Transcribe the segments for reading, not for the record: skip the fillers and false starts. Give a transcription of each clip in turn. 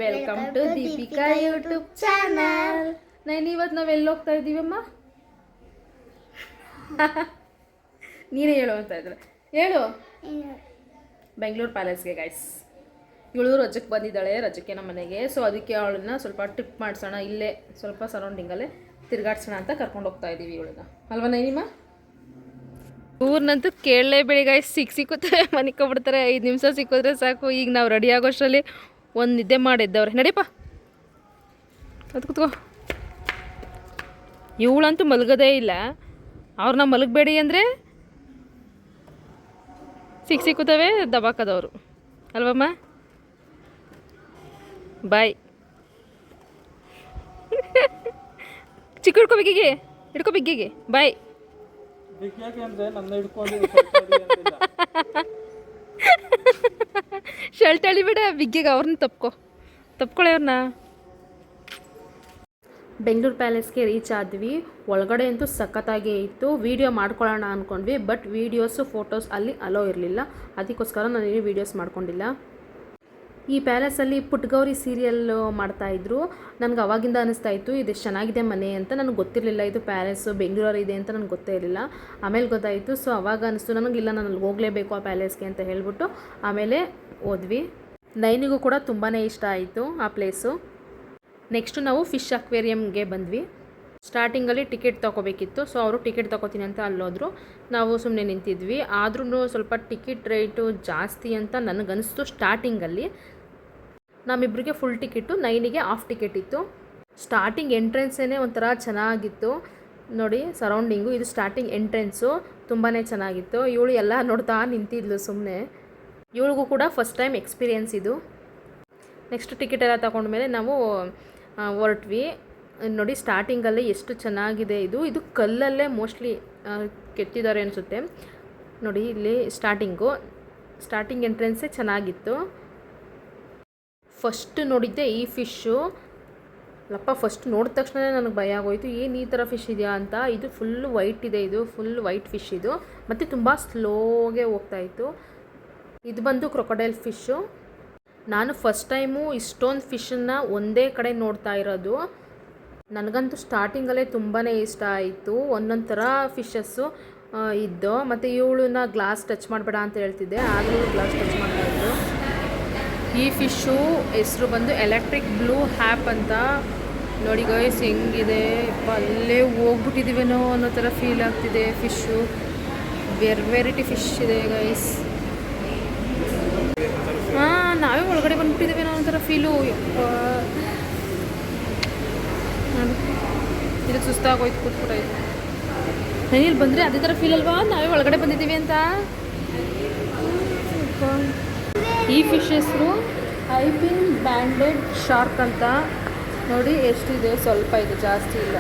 Welcome to Deepika YouTube channel. ಇವತ್ತು ನಾವು ಎಲ್ಲಿ ಹೋಗ್ತಾ ಇದ್ದೀವಮ್ಮ? ನೀನೇ ಹೇಳು ಅಂತ ಇದ್ರೆ ಹೇಳು. ಬೆಂಗಳೂರು ಪ್ಯಾಲೇಸ್ಗೆ ಗೈಸ್. ಇವಳು ರಜಕ್ಕೆ ಬಂದಿದ್ದಾಳೆ, ರಜಕ್ಕೆ ನಮ್ಮ ಮನೆಗೆ. ಸೊ ಅದಕ್ಕೆ ಅವಳನ್ನ ಸ್ವಲ್ಪ ಟ್ರಿಪ್ ಮಾಡಿಸೋಣ, ಇಲ್ಲೇ ಸ್ವಲ್ಪ ಸರೌಂಡಿಂಗಲ್ಲೇ ತಿರುಗಾಡ್ಸೋಣ ಅಂತ ಕರ್ಕೊಂಡು ಹೋಗ್ತಾ ಇದ್ದೀವಿ ಇವಳನ್ನ. ಅಲ್ವಾ ನೈನಿಮ್ಮ? ಊರಿನಂತೂ ಕೇಳಲೇಬೇಡಿ ಗೈಸ್. ಸಿಕ್ಕುತ್ತವೆ ಮನಿಕೊಬಿಡ್ತಾರೆ. 5 ನಿಮಿಷ ಸಿಕ್ಕಿದ್ರೆ ಸಾಕು. ಈಗ ನಾವು ರೆಡಿ ಆಗೋಷ್ಟರಲ್ಲಿ ಒಂದು ನಿದ್ದೆ ಮಾಡಿದ್ದವ್ರೆ. ನಡಿಯಪ್ಪ, ಅದು ಕೂತ್ಕೋ. ಇವಳಂತೂ ಮಲಗೋದೇ ಇಲ್ಲ. ಅವ್ರನ್ನ ಮಲಗಬೇಡಿ ಅಂದರೆ ಸಿಕ್ಕುತ್ತವೆ ದಬಾಕದವರು. ಅಲ್ವಮ್ಮ? ಬಾಯ್. ಚಿಕ್ಕ ಹಿಡ್ಕೊ ಬಿಗ್ಗಿಗೆ, ಹಿಡ್ಕೊ ಬಿಗ್ಗಿಗೆ. ಬಾಯ್. ಶರ್ಟ್ ಎಳಿಬೇಡ ಬಿಗ್ಗಿಗೆ. ಅವ್ರನ್ನ ತಪ್ಕೊಳ್ಳಿ ಅವ್ರನ್ನ. ಬೆಂಗಳೂರು ಪ್ಯಾಲೇಸ್ಗೆ ರೀಚ್ ಆದ್ವಿ. ಒಳಗಡೆ ಅಂತೂ ಸಖತ್ತಾಗೇ ಇತ್ತು. ವೀಡಿಯೋ ಮಾಡ್ಕೊಳ್ಳೋಣ ಅಂದ್ಕೊಂಡ್ವಿ, ಬಟ್ ವೀಡಿಯೋಸು ಫೋಟೋಸ್ ಅಲ್ಲಿ ಅಲೋ ಇರಲಿಲ್ಲ. ಅದಕ್ಕೋಸ್ಕರ ನಾನು ಏನು ವೀಡಿಯೋಸ್ ಮಾಡ್ಕೊಂಡಿಲ್ಲ. ಈ ಪ್ಯಾಲೇಸಲ್ಲಿ ಪುಟ್ಟಗೌರಿ ಸೀರಿಯಲ್ ಮಾಡ್ತಾಯಿದ್ರು. ನನಗೆ ಅವಾಗಿಂದ ಅನ್ನಿಸ್ತಾ ಇತ್ತು ಇದೆಷ್ಟು ಚೆನ್ನಾಗಿದೆ ಮನೆ ಅಂತ. ನನಗೆ ಗೊತ್ತಿರಲಿಲ್ಲ ಇದು ಪ್ಯಾಲೇಸು ಬೆಂಗಳೂರು ಇದೆ ಅಂತ ನನಗೆ ಗೊತ್ತೇ ಇರಲಿಲ್ಲ. ಆಮೇಲೆ ಗೊತ್ತಾಯಿತು. ಸೊ ಅವಾಗ ಅನ್ನಿಸ್ತು ನನಗಿಲ್ಲ, ನಾನು ಅಲ್ಲಿ ಹೋಗಲೇಬೇಕು ಆ ಪ್ಯಾಲೇಸ್ಗೆ ಅಂತ ಹೇಳ್ಬಿಟ್ಟು ಆಮೇಲೆ ಹೋದ್ವಿ. ನೈನಿಗೂ ಕೂಡ ತುಂಬಾ ಇಷ್ಟ ಆಯಿತು ಆ ಪ್ಲೇಸು. ನೆಕ್ಸ್ಟು ನಾವು ಫಿಶ್ ಅಕ್ವೇರಿಯಮ್ಗೆ ಬಂದ್ವಿ. ಸ್ಟಾರ್ಟಿಂಗಲ್ಲಿ ಟಿಕೆಟ್ ತೊಗೋಬೇಕಿತ್ತು. ಸೊ ಅವರು ಟಿಕೆಟ್ ತೊಗೋತೀನಿ ಅಂತ ಅಲ್ಲೋದ್ರು. ನಾವು ಸುಮ್ಮನೆ ನಿಂತಿದ್ವಿ. ಆದ್ರೂ ಸ್ವಲ್ಪ ಟಿಕೆಟ್ ರೇಟು ಜಾಸ್ತಿ ಅಂತ ನನಗನ್ನಿಸ್ತು ಸ್ಟಾರ್ಟಿಂಗಲ್ಲಿ. ನಮ್ಮಿಬ್ಬರಿಗೆ ಫುಲ್ ಟಿಕೆಟು, ನೈನಿಗೆ ಹಾಫ್ ಟಿಕೆಟ್ ಇತ್ತು. ಸ್ಟಾರ್ಟಿಂಗ್ ಎಂಟ್ರೆನ್ಸೇ ಒಂಥರ ಚೆನ್ನಾಗಿತ್ತು ನೋಡಿ. ಸರೌಂಡಿಂಗು ಇದು ಸ್ಟಾರ್ಟಿಂಗ್ ಎಂಟ್ರೆನ್ಸು ತುಂಬಾ ಚೆನ್ನಾಗಿತ್ತು. ಇವಳು ಎಲ್ಲ ನೋಡ್ತಾ ನಿಂತಿದ್ಲು ಸುಮ್ಮನೆ. ಇವಳಿಗೂ ಕೂಡ ಫಸ್ಟ್ ಟೈಮ್ ಎಕ್ಸ್ಪೀರಿಯೆನ್ಸ್ ಇದು. ನೆಕ್ಸ್ಟ್ ಟಿಕೆಟ್ ಎಲ್ಲ ತಗೊಂಡ್ಮೇಲೆ ನಾವು ಹೊರಟ್ವಿ. ನೋಡಿ ಸ್ಟಾರ್ಟಿಂಗಲ್ಲೇ ಎಷ್ಟು ಚೆನ್ನಾಗಿದೆ ಇದು. ಇದು ಕಲ್ಲಲ್ಲೇ ಮೋಸ್ಟ್ಲಿ ಕೆತ್ತಿದ್ದಾರೆ ಅನಿಸುತ್ತೆ ನೋಡಿ. ಇಲ್ಲಿ ಸ್ಟಾರ್ಟಿಂಗ್ ಎಂಟ್ರೆನ್ಸೇ ಚೆನ್ನಾಗಿತ್ತು. ಫಸ್ಟ್ ನೋಡಿದ್ದೆ ಈ ಫಿಶ್ಶು. ಫಸ್ಟ್ ನೋಡಿದ ತಕ್ಷಣ ನನಗೆ ಭಯ ಆಗೋಯಿತು. ಏನು ಈ ಥರ ಫಿಶ್ ಇದೆಯಾ ಅಂತ. ಇದು ಫುಲ್ಲು ವೈಟ್ ಇದೆ. ಇದು ಫುಲ್ ವೈಟ್ ಫಿಶ್ ಇದು. ಮತ್ತು ತುಂಬ ಸ್ಲೋಗೆ ಹೋಗ್ತಾಯಿತ್ತು. ಇದು ಬಂದು ಕ್ರೊಕೊಡೈಲ್ ಫಿಶ್ಶು. ನಾನು ಫಸ್ಟ್ ಟೈಮು ಇಷ್ಟೊಂದು ಫಿಶನ್ನು ಒಂದೇ ಕಡೆ ನೋಡ್ತಾ ಇರೋದು. ನನಗಂತೂ ಸ್ಟಾರ್ಟಿಂಗಲ್ಲೇ ತುಂಬಾ ಇಷ್ಟ ಆಯಿತು. ಒಂದೊಂದು ಥರ ಫಿಶಸ್ಸು ಇದ್ದು. ಮತ್ತು ಇವಳನ್ನ ಗ್ಲಾಸ್ ಟಚ್ ಮಾಡಬೇಡ ಅಂತ ಹೇಳ್ತಿದ್ದೆ, ಆದರೂ ಗ್ಲಾಸ್ ಟಚ್ ಮಾಡ್ತಾಯಿದ್ರು. ಈ ಫಿಶ್ಶು ಹೆಸರು ಬಂದು ಎಲೆಕ್ಟ್ರಿಕ್ ಬ್ಲೂ ಹ್ಯಾಪ್ ಅಂತ. ನೋಡಿ ಗೈಸ್ ಹೆಂಗಿದೆ. ಅಲ್ಲೇ ಹೋಗ್ಬಿಟ್ಟಿದ್ದೀವೇನೋ ಅನ್ನೋ ಥರ ಫೀಲ್ ಆಗ್ತಿದೆ. ಫಿಶ್ಶು ವೆರೈಟಿ ಫಿಶ್ ಇದೆ ಗೈಸ್. ನಾವೇ ಒಳಗಡೆ ಬಂದ್ಬಿಟ್ಟಿದ್ದೀವೇನೋ ಒಂಥರ ಫೀಲು. ಇದಕ್ಕೆ ಸುಸ್ತಾಗೋಯ್ತು, ಕೂತ್ಬಿಟ್ಟಾಯ್ತು. ನಾನಿಲ್ಲಿ ಬಂದರೆ ಅದೇ ಥರ ಫೀಲ್ ಅಲ್ವಾ, ನಾವೇ ಒಳಗಡೆ ಬಂದಿದ್ದೀವಿ ಅಂತ. ಈ ಫಿಶ್ ಹೆಸರು ಐಪಿನ್ ಬ್ಯಾಂಡೆಡ್ ಶಾರ್ಕ್ ಅಂತ. ನೋಡಿ ಎಷ್ಟಿದೆ, ಸ್ವಲ್ಪ ಇದೆ, ಜಾಸ್ತಿ ಇಲ್ಲ.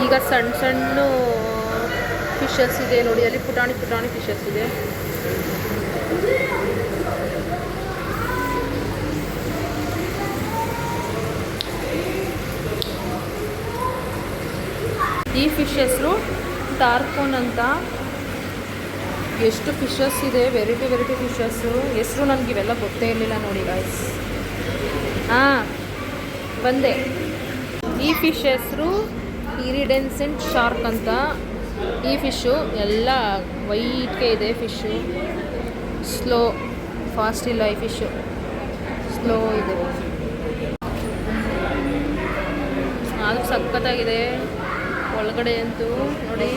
ಈಗ ಸಣ್ಣ ಸಣ್ಣ ಫಿಶಸ್ ಇದೆ ನೋಡಿ. ಅಲ್ಲಿ ಪುಟಾಣಿ ಫಿಶಸ್ ಇದೆ. ಈ ಫಿಶ್ ಹೆಸರು ಟಾರ್ಪೋನ್ ಅಂತ. ಎಷ್ಟು ಫಿಶಸ್ ಇದೆ, ವೆರೈಟಿ ಫಿಶಸ್ಸು. ಹೆಸರು ನನಗಿವೆಲ್ಲ ಗೊತ್ತೇ ಇರಲಿಲ್ಲ ನೋಡಿ ಗಾಯ್ಸ್. ಬಂದೆ. ಈ ಫಿಶ್ ಹೆಸರು ಇರಿಡೆನ್ಸೆಂಟ್ ಶಾರ್ಕ್ ಅಂತ. ಈ ಫಿಶ್ಶು ಎಲ್ಲ ವೈಟ್ಗೆ ಇದೆ. ಫಿಶ್ಶು ಫಾಸ್ಟ್ ಇಲ್ಲ. ಈ ಫಿಶ್ಶು ಸ್ಲೋ ಇದೆ. ಅದು ಸಖತ್ತಾಗಿದೆ ಒಳಗಡೆ ಅಂತೂ ನೋಡಿ.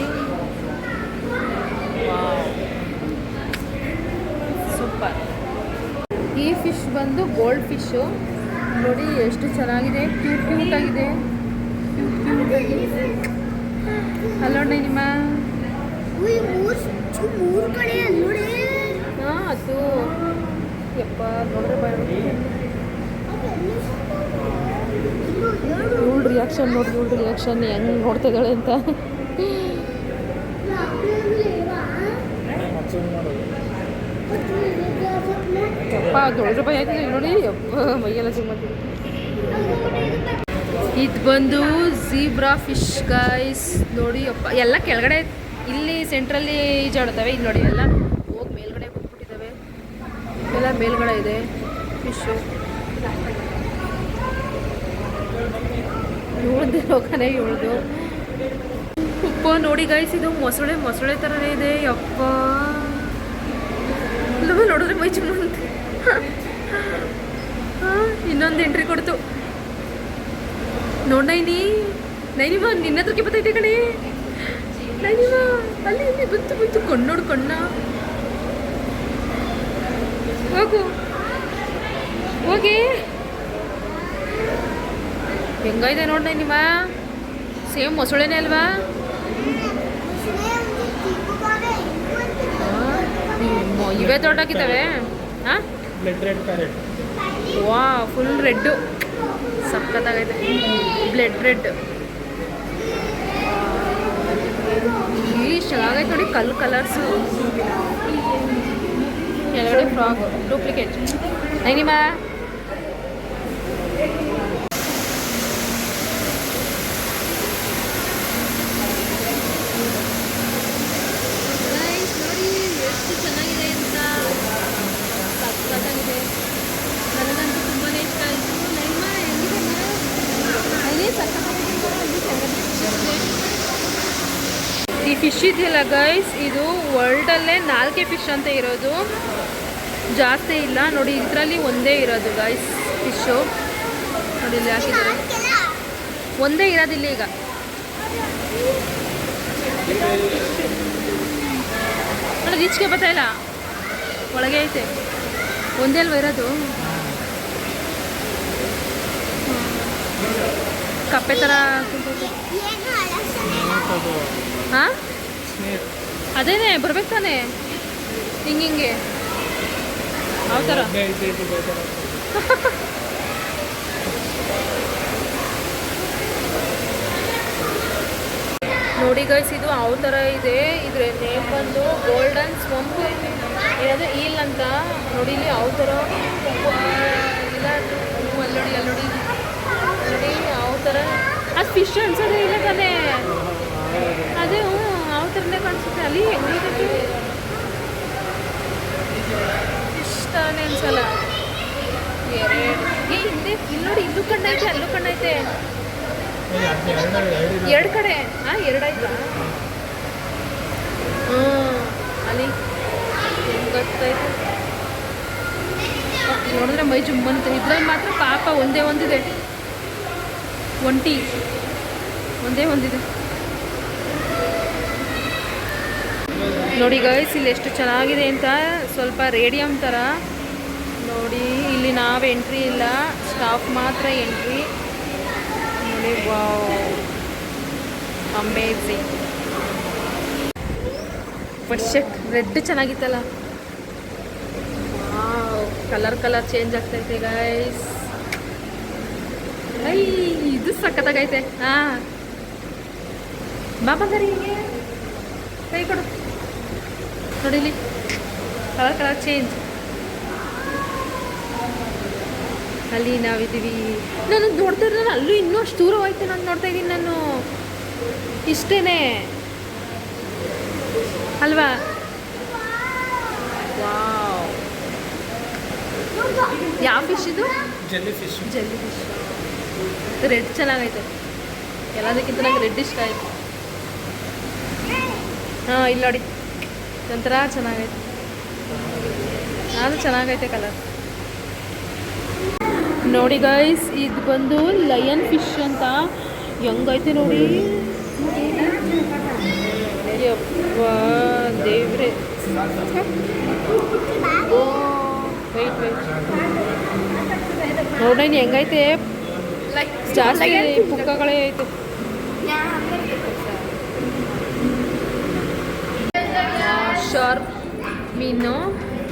ಸೂಪರ್. ಈ ಫಿಶ್ ಬಂದು ಗೋಲ್ಡ್ ಫಿಶ್ಶು. ನೋಡಿ ಎಷ್ಟು ಚೆನ್ನಾಗಿದೆ, ಕ್ಯೂಟಾಗಿದೆ. ಹಲೋ ನಿಮ್ಮ ಅದು ಯಪ್ಪ ನೋಡ್ರೆ ಭಯ. ಇವಳು ರಿಯಾಕ್ಷನ್ ನೋಡಿ, ಹೆಂಗೆ ನೋಡ್ತಾ ಇದ್ದಾಳೆ ಅಂತ. ಯಪ್ಪ ದೊಡ್ಡ ಭಯ ಆಯ್ತದೆ ನೋಡಿ. ಯಪ್ಪ ಮೈಯೆಲ್ಲ ಸುಮ್ಮನೆ. ಇದು ಬಂದು ಝೀಬ್ರಾ ಫಿಶ್ ಗೈಸ್. ನೋಡಿ ಯಪ್ಪ ಎಲ್ಲ ಕೆಳಗಡೆ ಇಲ್ಲಿ ಸೆಂಟ್ರಲ್ಲಿ ಈಜಾಡ್ತವೆ. ಇಲ್ಲಿ ನೋಡಿ ಎಲ್ಲ ಹೋಗಿ ಮೇಲ್ಗಡೆ ಬಂದ್ಬಿಟ್ಟಿದ್ದಾವೆ. ಎಲ್ಲ ಮೇಲ್ಗಡೆ ಇದೆ ಫಿಶ್ಶು. ಒಂದೇ ಲೋಕನೇ ಇವಳದು. ಉಪ್ಪ ನೋಡಿ ಗೈಸ್, ಇದು ಮೊಸಳೆ ಥರನೇ ಇದೆ. ಯಪ್ಪ ಇಲ್ಲವ ನೋಡಿದ್ರೆ ಮೈ ಚುಮ್ಮ ಅಂತ. ಇನ್ನೊಂದು ಎಂಟ್ರಿ ಕೊಡ್ತು ನೋಡ್ ನೈನಿವಾ ನಿನ್ನ ಹತ್ರಕ್ಕೆ ಬರ್ತೈತೆ ಕಣೆ. ನೈನಿವಾ ಅಲ್ಲಿ ಬಂತು ಕಣ್ಣೋಡು ಕಣ್ಣ. ಹೋಗಿ ಹೆಂಗೈತೆ ನೋಡಿ ನಿಮ್ಮ ಸೇಮ್ ಮೊಸಳೆನೇ ಅಲ್ವಾ? ಇವೇ ದೊಡ್ಡಾಗಿದ್ದಾವೆ. ಹಾಂ ವಾ ಫುಲ್ ರೆಡ್ಡು ಸಕ್ಕತ್ತಾಗೈತೆ. ಬ್ಲಡ್ ರೆಡ್ ಇಲ್ಲಿ ಚೆನ್ನಾಗೈತೆ ನೋಡಿ. ಕಲರ್ಸು ಕೆಳಗಡೆ ಫ್ರಾಕ್ ಡೂಪ್ಲಿಕೇಟ್. ನೈನಿಮ ನೋಡಿ ಎಷ್ಟು ಚೆನ್ನಾಗಿದೆ ಅಂತ. ಸಕ್ಕತ್ತಾಗಿದೆ. ನನಗಂತೂ ತುಂಬಾ ಇಷ್ಟ ಆಯಿತು. ನೈನಿಮ ಹೆಂಗಿದೆ ಅದೇ ಸಕ್ಕತ್ತಾಗಿದೆ. ಈ ಫಿಶ್ ಇದೆಯಲ್ಲ ಗೈಸ್, ಇದು ವರ್ಲ್ಡಲ್ಲೇ 4 ಫಿಶ್ ಅಂತ ಇರೋದು, ಜಾಸ್ತಿ ಇಲ್ಲ ನೋಡಿ. ಇದರಲ್ಲಿ ಒಂದೇ ಇರೋದು ಗೈಸ್ ಫಿಶ್ಶು. ನೋಡಿ ಇಲ್ಲಿ ಹಾಕಿದ್ದಾರೆ, ಒಂದೇ ಇರೋದಿಲ್ಲ ಈಗ. ನೋಡಿ ಈಚೆಗೆ ಬರ್ತಾ ಇಲ್ಲ, ಒಳಗೆ ಐತೆ. ಒಂದೇ ಅಲ್ವ ಇರೋದು? ಕಪ್ಪೆ ಥರ. ಹಾಂ ಅದೇನೇ ಬರ್ಬೇಕು ತಾನೆ, ಹಿಂಗೆ ಯಾವ ಥರ? ನೋಡಿ ಗೈಸ್, ಇದು ಯಾವ ಥರ ಇದೆ. ಇದ್ರ ನೇಮ್ ಬಂದು ಗೋಲ್ಡನ್ ಸ್ವಂಪ್ ಏನಾದರೂ ಈಲ್ ಅಂತ. ನೋಡಿ ಇಲ್ಲಿ ಯಾವ ಥರ ಇಲ್ಲ. ಅಲ್ಲೋಡಿ ಯಾವ ಥರ. ಅದು ಫಿಶ್ ಅನ್ಸೋದೇ ಇಲ್ಲ ತಾನೇ, ಅದೇ ಯಾವ ಥರನೇ ಕಾಣಿಸುತ್ತೆ. ಅಲ್ಲಿ ಹೆಂಗಿದೆ ಫಿಶ್ ತಾನೇ ಅನ್ಸಲ್ಲ. ಹಿಂದೆ ಇಲ್ಲಿ ನೋಡಿ, ಇಲ್ಲೂ ಕಣ್ಣೈತೆ ಅಲ್ಲೂ ಕಣ್ಣೈತೆ. 2 ಕಡೆ. ಹಾಂ 2 ಆಯ್ತಾ? ಅಲ್ಲಿ ಗೊತ್ತಾಯ್ತು. ನೋಡಿದ್ರೆ ಮೈ ಜುಮ್ಮಂತ. ಇದ್ರಲ್ಲಿ ಮಾತ್ರ ಪಾಪ ಒಂದಿದೆ. ಒಂದಿದೆ ನೋಡಿ ಗೈಸ್. ಇಲ್ಲಿ ಎಷ್ಟು ಚೆನ್ನಾಗಿದೆ ಅಂತ. ಸ್ವಲ್ಪ ರೇಡಿಯಂ ಥರ ನೋಡಿ. ಇಲ್ಲಿ ನಾವು ಎಂಟ್ರಿ ಇಲ್ಲ, ಸ್ಟಾಫ್ ಮಾತ್ರ ಎಂಟ್ರಿ ನೋಡಿ. Wow amazing. ಪರ್ಫೆಕ್ಟ್. ರೆಡ್ ಚೆನ್ನಾಗಿತ್ತಲ್ಲ. ಕಲರ್ ಚೇಂಜ್ ಆಗ್ತೈತೆ ಗೈಸ್. ಇದು ಸಕ್ಕತ್ತಾಗೈತೆ. ಹಾಂ ಬಾಬಂದರಿ ಹೀಗೆ ಕೈ ಕೊಡು. ನೋಡಿ ಇಲ್ಲಿ ಕಲರ್ ಚೇಂಜ್. ಅಲ್ಲಿ ನಾವಿದ್ದೀವಿ. ನಾನು ನೋಡ್ತಾ ಇರೋದು ಅಲ್ಲೂ ಇನ್ನೂ ಅಷ್ಟು ದೂರ ಹೋಯ್ತು. ನಾನು ನೋಡ್ತಾ ಇದ್ದೀನಿ. ನಾನು ಇಷ್ಟೇನೆ ಅಲ್ವಾ? ವಾವ್. ಯಾವ ಫಿಶ್ ಇದು? Jelly fish. ರೆಡ್ ಚೆನ್ನಾಗೈತೆ. ಎಲ್ಲದಕ್ಕಿಂತ ನಂಗೆ ರೆಡ್ ಇಷ್ಟ ಆಯಿತು. ಹಾಂ ಇಲ್ಲಿ ನೋಡಿ, ಒಂಥರ ಚೆನ್ನಾಗೈತೆ. ಅದು ಚೆನ್ನಾಗೈತೆ ಕಲರ್. ನೋಡಿ ಗೈಸ್, ಇದು ಬಂದು ಲಯನ್ ಫಿಶ್ ಅಂತ. ಹೆಂಗೈತೆ ನೋಡಿ. ಯಪ್ಪ ದೇವ್ರೆ. ವೆಯ್ಟ್ ನೋಡಿ ಹೆಂಗೈತೆ. ಜಾಸ್ತಿ ಪುಕ್ಕಗಳೇ ಐತೆ. ಶಾರ್ಪ್ ಮೀನು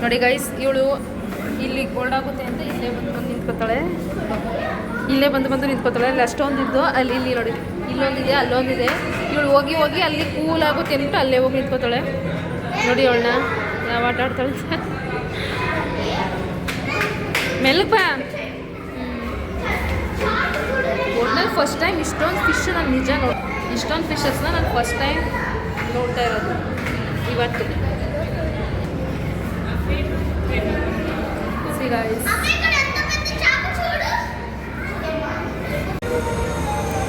ನೋಡಿ ಗೈಸ್. ಇವಳು ಇಲ್ಲಿ ಗೋಲ್ಡ್ ಆಗುತ್ತೆ ಅಂತ ಇಲ್ಲೇ ಬಂದು ನಿಂತ್ಕೋತಾಳೆ. ಅಲ್ಲಿ ಅಷ್ಟೊಂದಿದ್ದು ಅಲ್ಲಿ ಇಲ್ಲಿ ನೋಡಿ, ಇಲ್ಲೊಂದಿದೆ ಅಲ್ಲೊಂದಿದೆ. ಇವಳು ಹೋಗಿ ಅಲ್ಲಿ ಕೂಲ್ ಆಗುತ್ತೆ ಅಂದ್ಬಿಟ್ಟು ಅಲ್ಲೇ ಹೋಗಿ ನಿಂತ್ಕೋತಾಳೆ. ನೋಡಿ ಅವಳನ್ನ ಯಾವ ಆಟ ಆಡ್ತಾಳೆ. ಮೆಲ್ಲಕ್ಕೆ ಬಾ. ಒಟ್ನಲ್ಲಿ ಫಸ್ಟ್ ಟೈಮ್ ಇಷ್ಟೊಂದು ಫಿಶ್ ನಾನು ನಿಜ ಇಷ್ಟೊಂದು ಫಿಶಸ್ನ ನಾನು ಫಸ್ಟ್ ಟೈಮ್ ನೋಡ್ತಾ ಇರೋದು ಇವತ್ತು. ಗೈಸ್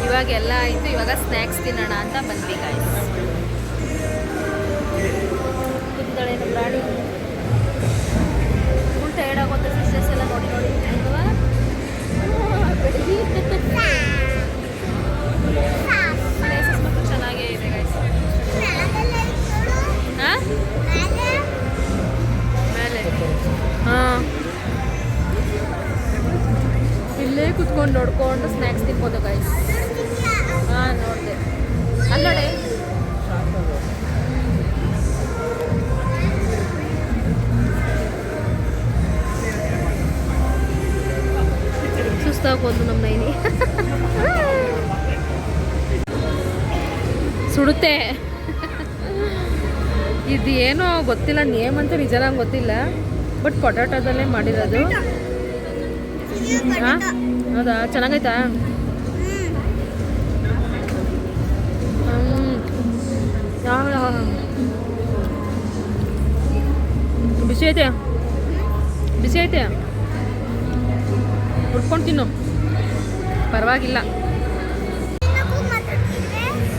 ಇವಾಗ ಎಲ್ಲ ಆಯಿತು. ಇವಾಗ ಸ್ನ್ಯಾಕ್ಸ್ ತಿನ್ನೋಣ ಅಂತ ಬಂದ್ವಿ ಗಾಯ್ಸ್. ಕೂತಿದ್ದಾಳೆ ನಮ್ಮ ರಾಣಿ. ಫುಲ್ ಟೈರ್ಡ್ ಆಗೋದು ಫಿಶಸ್ ಎಲ್ಲ ನೋಡಿ ನೋಡಿ ಅಲ್ವಾ. ಪ್ಲೇಸಸ್ ಮತ್ತು ಚೆನ್ನಾಗೇ ಇದೆ ಗಾಯ್ಸ್. ಹಾಂ ಮೇಲೆ ಹಾಂ ಇಲ್ಲೇ ಕುತ್ಕೊಂಡು ನೋಡ್ಕೊಂಡು ಸ್ನ್ಯಾಕ್ಸ್ ತಿನ್ಬೋದು ಗಾಯ್ಸ್. ಹಾಂ ನೋಡಿದೆ ಅಲ್ಲಡೆ ಸುಸ್ತಾಗೋದು ನಮ್ಮ ನೈನಿ. ಸುಡುತ್ತೆ. ಇದು ಏನೋ ಗೊತ್ತಿಲ್ಲ, ನೇಮ್ ಅಂತ ನಿಜನಾಗಿ ಗೊತ್ತಿಲ್ಲ, ಬಟ್ ಪೊಟ್ಯಾಟೋದಲ್ಲೇ ಮಾಡಿರೋದು. ಹಾಂ ಹೌದಾ, ಚೆನ್ನಾಗೈತಾ? ಬಿಸಿ ಐತೆ, ಬಿಸಿ ಐತೆ, ಹುಡ್ಕೊಂಡು ತಿನ್ನು, ಪರವಾಗಿಲ್ಲ.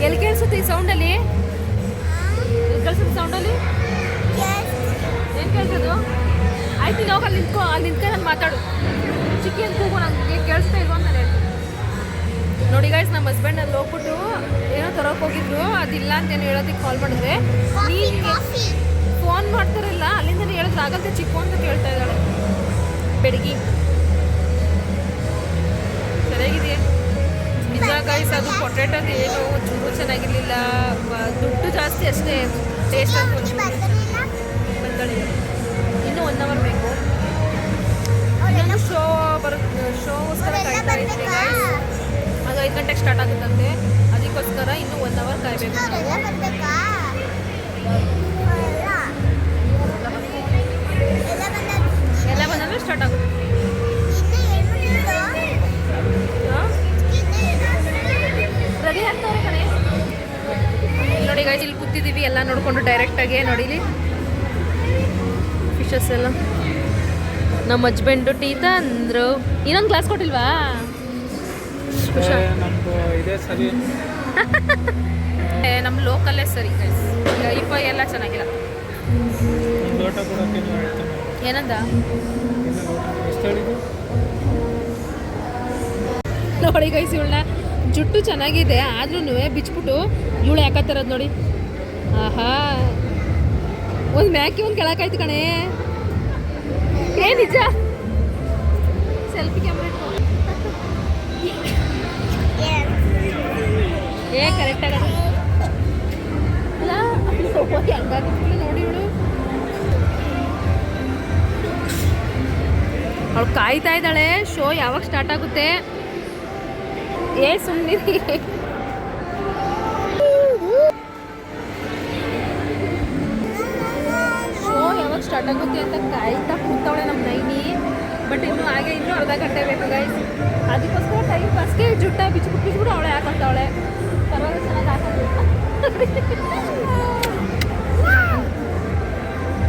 ಎಲ್ಲಿ ಕೇಳಿಸುತ್ತೆ ಈ ಸೌಂಡಲ್ಲಿ? ಎಲ್ಲಿ ಕೇಳಿಸುತ್ತೆ ಸೌಂಡಲ್ಲಿ? ಏನು ಕೇಳಿಸೋದು? ಆಯ್ತು, ನೀನು ಹೋಗಿ ಅಲ್ಲಿ ನಿಂತ್ಕೊ, ಅಲ್ಲಿ ನಿಂತ್ಕೊಂಡು ನಾನು ಮಾತಾಡು. ಚಿಕ್ಕಿ ಅಂತ ಕೂಗು, ನನಗೆ ಕೇಳಿಸ್ತಾ ಇಲ್ವ ಅಂತ ನಾನು ಹೇಳ್ತೀನಿ. ನೋಡಿ ಗಾಯ್ಸ್, ನಮ್ಮ ಹಸ್ಬೆಂಡ್ ಅಲ್ಲಿ ಹೋಗ್ಬಿಟ್ಟು ಏನೋ ತರೋಕೆ ಹೋಗಿದ್ರು, ಅದಿಲ್ಲ ಅಂತೇನು ಹೇಳೋದಕ್ಕೆ ಕಾಲ್ ಮಾಡಿದ್ರೆ, ನೀನು ಫೋನ್ ಮಾಡ್ತಾರಲ್ಲ ಅಲ್ಲಿಂದ ಹೇಳಿದ್ರೆ ಆಗತ್ತೆ ಚಿಕ್ಕು ಅಂತ ಕೇಳ್ತಾ ಇದ್ದಾಳೆ. ಬೆಡಗಿ ಚೆನ್ನಾಗಿದೆಯಾ? ನಿಜ ಗಾಯ್ಸ್, ಅದು ಪೊಟ್ಯಾಟೋದು ಏನು ಚೂರು ಚೆನ್ನಾಗಿರಲಿಲ್ಲ, ದುಡ್ಡು ಜಾಸ್ತಿ ಅಷ್ಟೇ, ಟೇಸ್ಟ್ ಅಂತ ಬಂದಳಿ. ಇನ್ನೂ 1 ಅವರ್ ಬೇಕು. ಇನ್ನೊಂದು ಶೋ ಬರುತ್ತೆ, ಶೋಗೋಸ್ಕರ ಕಾಯ್ತಾ ಇದ್ದೀನಿ ಗಾಯ್ಸ್. ಅದು 5 ಗಂಟೆಗೆ ಸ್ಟಾರ್ಟ್ ಆಗುತ್ತಂತೆ, ಅದಕ್ಕೋಸ್ಕರ ಇನ್ನೂ 1 ಅವರ್ ಕಾಯಬೇಕು ನಾವು. ಎಲ್ಲ ಬಂದರೆ ಸ್ಟಾರ್ಟ್ ಆಗುತ್ತೆ. ರೆಡಿ ಆಗ್ತವ್ರೆ ಕಣೆ. ನೋಡಿ ಗಾಯ್ಸ್, ಇಲ್ಲಿ ಕೂತಿದ್ದೀವಿ ಎಲ್ಲ ನೋಡಿಕೊಂಡು ಡೈರೆಕ್ಟಾಗಿ. ನೋಡಿಲಿ ಫಿಶಸ್ ಎಲ್ಲ. ನಮ್ಮ ಹಸ್ಬೆಂಡು ಟೀ ತಂದರು. ಇನ್ನೊಂದು ಗ್ಲಾಸ್ ಕೊಟ್ಟಿಲ್ವಾ? ನಮ್ಮ ಲೋಕಲ್ಲೇ ಸರಿ ಗೈಸ್, ಈಗ ಎಲ್ಲ ಚೆನ್ನಾಗಿಲ್ಲ. ಏನಂದ? ನೋಡಿ ಗೈಸ್, ಇವಳನ್ನ ಜುಟ್ಟು ಚೆನ್ನಾಗಿದೆ ಆದ್ರೂ ಬಿಚ್ಬಿಟ್ಟು ಇವಳು ಯಾಕತ್ತರದು ನೋಡಿ. ಆಹಾ, ಒಂದು ಮ್ಯಾಕಿ ಒಂದು ಕೆಳಕಾಯ್ತು ಕಣೆ. ಏ ನಿಜ, ಸೆಲ್ಫಿ ಕ್ಯಾಮ್ರಾ ಏ ಕರೆಕ್ಟ್ ಆಗಲ್ಲ ಹಂಗಾಗಿಲ್ಲ ನೋಡಿ. ಇವಳು ಅವಳು ಕಾಯ್ತಾ ಇದ್ದಾಳೆ ಶೋ ಯಾವಾಗ ಸ್ಟಾರ್ಟ್ ಆಗುತ್ತೆ. ಏ ಸುಮ್ಮನಿರಿ, ಶೋ ಯಾವಾಗ ಸ್ಟಾರ್ಟ್ ಆಗುತ್ತೆ ಅಂತ ಕಾಯ್ತಾ ಕೂತವಳೆ ನಮ್ಮ ನೈನಿ. ಬಟ್ ಇನ್ನೂ ಹಾಗೆ ಇನ್ನೂ ಅರ್ಧ ಗಂಟೆ ಬೇಕು ಗೈಸ್. ಅದಕ್ಕೋಸ್ಕರ ಟೈಮ್ ಪಾಸ್ಗೆ ಜುಟ್ಟ ಬಿಚ್ಬಿಟ್ಟು ಅವಳೆ ಹಾಕೊಂತವಳೆ. ಪರವಾಗಿ ಚೆನ್ನಾಗಿ ಹಾಕೋದು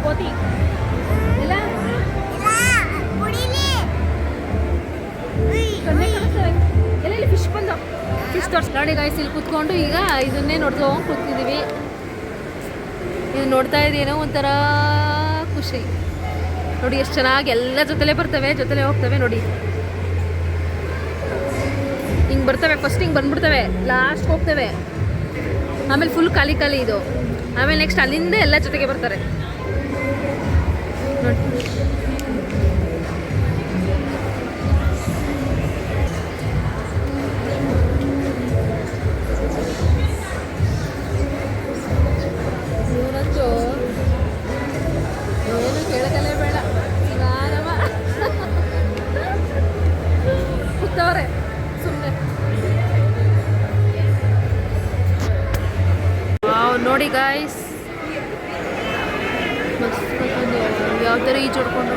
ಕೋತಿ ಇಲ್ಲ ಎಲ್ಲ ಇಲ್ಲಿ ಫಿಶ್ ಬಂದು ಫಿಶ್ ತೋರಿಸ್. ನೋಡಿ ಗಾಯ್ಸ್, ಇಲ್ಲಿ ಕೂತ್ಕೊಂಡು ಈಗ ಇದನ್ನೇ ನೋಡ್ಕೊಂಡು ಕೂತಿದ್ದೀವಿ. ಇದು ನೋಡ್ತಾ ಇದ್ದೀನೋ ಒಂಥರ ಖುಷಿ. ನೋಡಿ ಎಷ್ಟು ಚೆನ್ನಾಗಿ ಎಲ್ಲ ಜೊತೆಲೇ ಬರ್ತವೆ, ಜೊತೆಲೇ ಹೋಗ್ತವೆ. ನೋಡಿ ಹಿಂಗೆ ಬರ್ತವೆ, ಫಸ್ಟ್ ಹಿಂಗೆ ಬಂದ್ಬಿಡ್ತವೆ, ಲಾಸ್ಟ್ ಹೋಗ್ತವೆ, ಆಮೇಲೆ ಫುಲ್ ಖಾಲಿ ಖಾಲಿ ಇದು, ಆಮೇಲೆ ನೆಕ್ಸ್ಟ್ ಅಲ್ಲಿಂದ ಎಲ್ಲ ಜೊತೆಗೆ ಬರ್ತಾರೆ ನೋಡಿ. ಇವರಂತೂ ಏನು ಕೇಳಕಲೇ ಬೇಡ, ನಾನವ ಕೂತವ್ರೆ ಸುಮ್ಮನೆ. ನೋಡಿ ಗಾಯ್ಸ್, ಯಾವ ಥರ ಈಜು ಹೊಡ್ಕೊಂಡು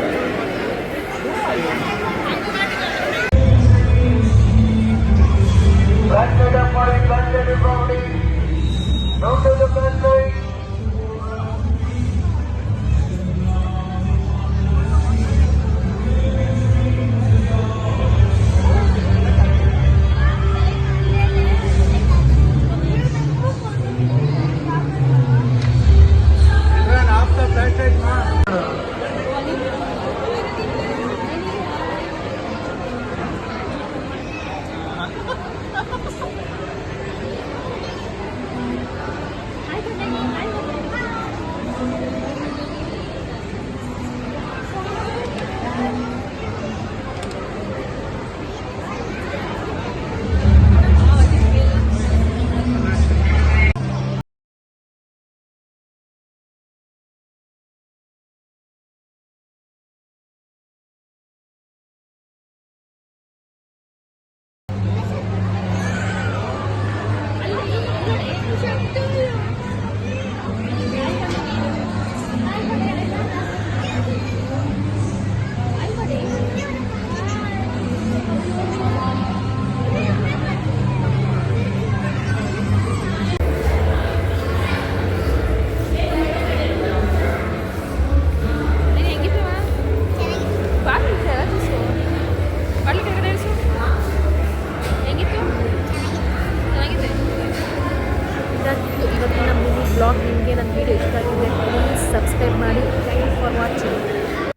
ವ್ಲಾಗ್ ನಿಮಗೆ ನನ್ನ ವೀಡಿಯೋ ಇಷ್ಟ ಆಗಿದೆ ಪ್ಲೀಸ್ ಸಬ್ಸ್ಕ್ರೈಬ್ ಮಾಡಿ. Thank you for watching.